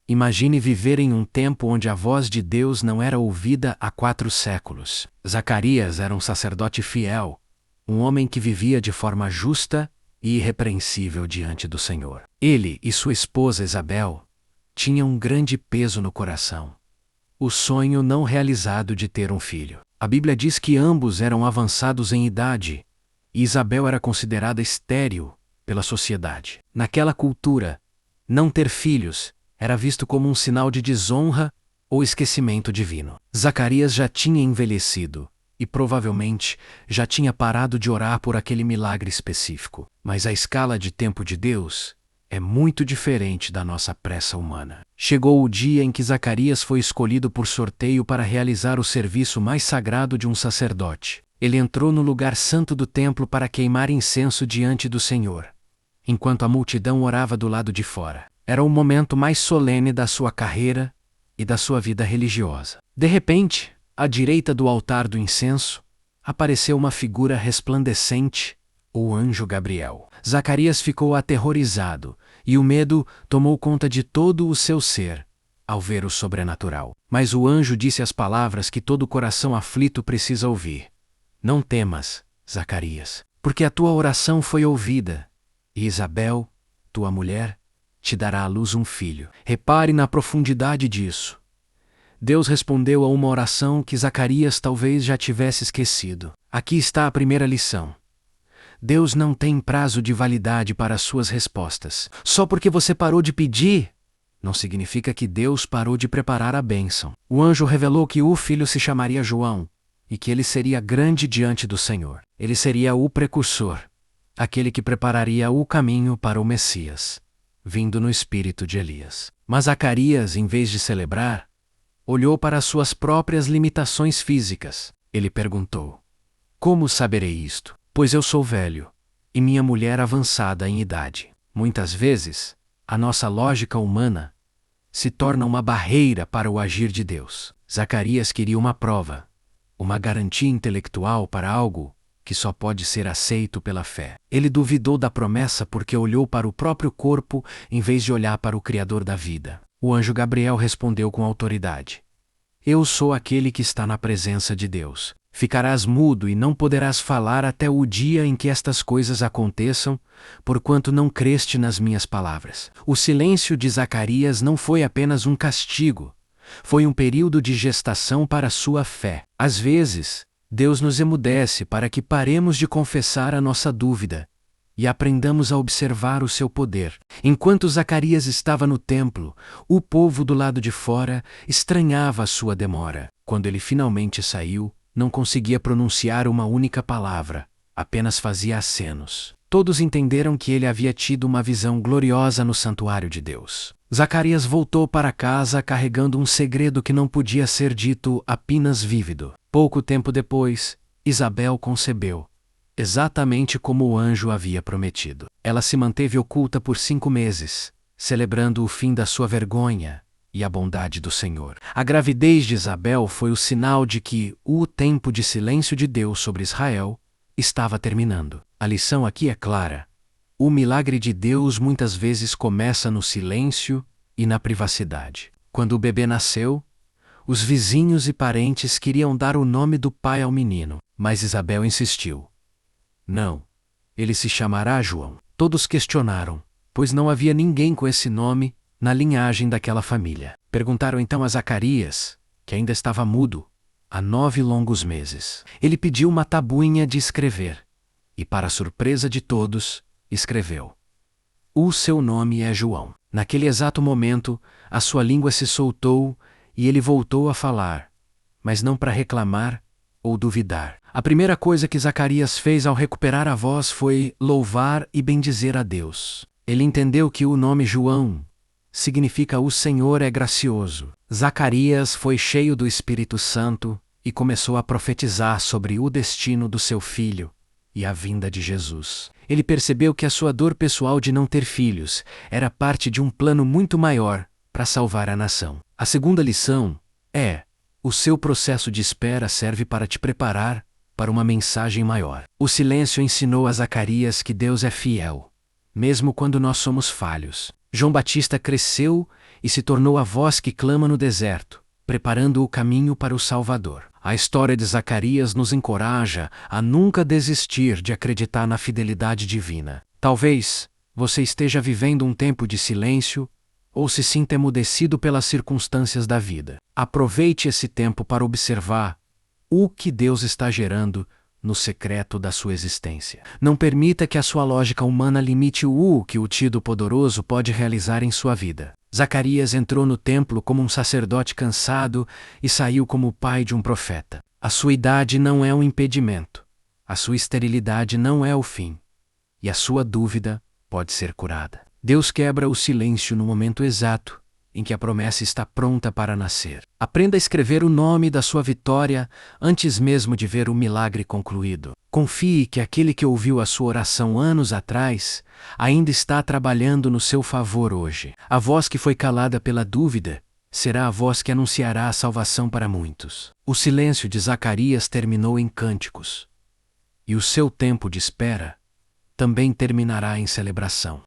Imagine viver em um tempo onde a voz de Deus não era ouvida há 4 séculos. Zacarias era um sacerdote fiel, um homem que vivia de forma justa e irrepreensível diante do Senhor. Ele e sua esposa Isabel tinham um grande peso no coração: o sonho não realizado de ter um filho. A Bíblia diz que ambos eram avançados em idade, e Isabel era considerada estéril pela sociedade. Naquela cultura, não ter filhos era visto como um sinal de desonra ou esquecimento divino. Zacarias já tinha envelhecido e provavelmente já tinha parado de orar por aquele milagre específico. Mas a escala de tempo de Deus é muito diferente da nossa pressa humana. Chegou o dia em que Zacarias foi escolhido por sorteio para realizar o serviço mais sagrado de um sacerdote. Ele entrou no lugar santo do templo para queimar incenso diante do Senhor, enquanto a multidão orava do lado de fora. Era o momento mais solene da sua carreira e da sua vida religiosa. De repente, à direita do altar do incenso, apareceu uma figura resplandecente, o anjo Gabriel. Zacarias ficou aterrorizado, e o medo tomou conta de todo o seu ser ao ver o sobrenatural. Mas o anjo disse as palavras que todo coração aflito precisa ouvir: Não temas, Zacarias, porque a tua oração foi ouvida, e Isabel, tua mulher, te dará à luz um filho. Repare na profundidade disso. Deus respondeu a uma oração que Zacarias talvez já tivesse esquecido. Aqui está a primeira lição. Deus não tem prazo de validade para as suas respostas. Só porque você parou de pedir, não significa que Deus parou de preparar a bênção. O anjo revelou que o filho se chamaria João e que ele seria grande diante do Senhor. Ele seria o precursor, aquele que prepararia o caminho para o Messias, vindo no espírito de Elias. Mas Zacarias, em vez de celebrar, olhou para as suas próprias limitações físicas. Ele perguntou: Como saberei isto? Pois eu sou velho, e minha mulher avançada em idade. Muitas vezes, a nossa lógica humana se torna uma barreira para o agir de Deus. Zacarias queria uma prova, uma garantia intelectual para algo que só pode ser aceito pela fé. Ele duvidou da promessa porque olhou para o próprio corpo em vez de olhar para o Criador da vida. O anjo Gabriel respondeu com autoridade: Eu sou aquele que está na presença de Deus. Ficarás mudo e não poderás falar até o dia em que estas coisas aconteçam, porquanto não creste nas minhas palavras. O silêncio de Zacarias não foi apenas um castigo, foi um período de gestação para sua fé. Às vezes, Deus nos emudece para que paremos de confessar a nossa dúvida e aprendamos a observar o seu poder. Enquanto Zacarias estava no templo, o povo do lado de fora estranhava a sua demora. Quando ele finalmente saiu, não conseguia pronunciar uma única palavra, apenas fazia acenos. Todos entenderam que ele havia tido uma visão gloriosa no santuário de Deus. Zacarias voltou para casa carregando um segredo que não podia ser dito apenas vívido. Pouco tempo depois, Isabel concebeu, exatamente como o anjo havia prometido. Ela se manteve oculta por 5 meses, celebrando o fim da sua vergonha e a bondade do Senhor. A gravidez de Isabel foi o sinal de que o tempo de silêncio de Deus sobre Israel estava terminando. A lição aqui é clara. O milagre de Deus muitas vezes começa no silêncio e na privacidade. Quando o bebê nasceu, os vizinhos e parentes queriam dar o nome do pai ao menino, mas Isabel insistiu: Não, ele se chamará João. Todos questionaram, pois não havia ninguém com esse nome na linhagem daquela família. Perguntaram então a Zacarias, que ainda estava mudo há 9 longos meses. Ele pediu uma tabuinha de escrever, e para surpresa de todos, escreveu: O seu nome é João. Naquele exato momento, a sua língua se soltou e ele voltou a falar, mas não para reclamar ou duvidar. A primeira coisa que Zacarias fez ao recuperar a voz foi louvar e bendizer a Deus. Ele entendeu que o nome João significa o Senhor é gracioso. Zacarias foi cheio do Espírito Santo e começou a profetizar sobre o destino do seu filho e a vinda de Jesus. Ele percebeu que a sua dor pessoal de não ter filhos era parte de um plano muito maior para salvar a nação. A segunda lição é: o seu processo de espera serve para te preparar para uma mensagem maior. O silêncio ensinou a Zacarias que Deus é fiel, mesmo quando nós somos falhos. João Batista cresceu e se tornou a voz que clama no deserto, preparando o caminho para o Salvador. A história de Zacarias nos encoraja a nunca desistir de acreditar na fidelidade divina. Talvez você esteja vivendo um tempo de silêncio ou se sinta emudecido pelas circunstâncias da vida. Aproveite esse tempo para observar o que Deus está gerando no secreto da sua existência. Não permita que a sua lógica humana limite o que o Todo-Poderoso pode realizar em sua vida. Zacarias entrou no templo como um sacerdote cansado e saiu como o pai de um profeta. A sua idade não é um impedimento. A sua esterilidade não é o fim. E a sua dúvida pode ser curada. Deus quebra o silêncio no momento exato em que a promessa está pronta para nascer. Aprenda a escrever o nome da sua vitória antes mesmo de ver o milagre concluído. Confie que aquele que ouviu a sua oração anos atrás ainda está trabalhando no seu favor hoje. A voz que foi calada pela dúvida será a voz que anunciará a salvação para muitos. O silêncio de Zacarias terminou em cânticos, e o seu tempo de espera também terminará em celebração.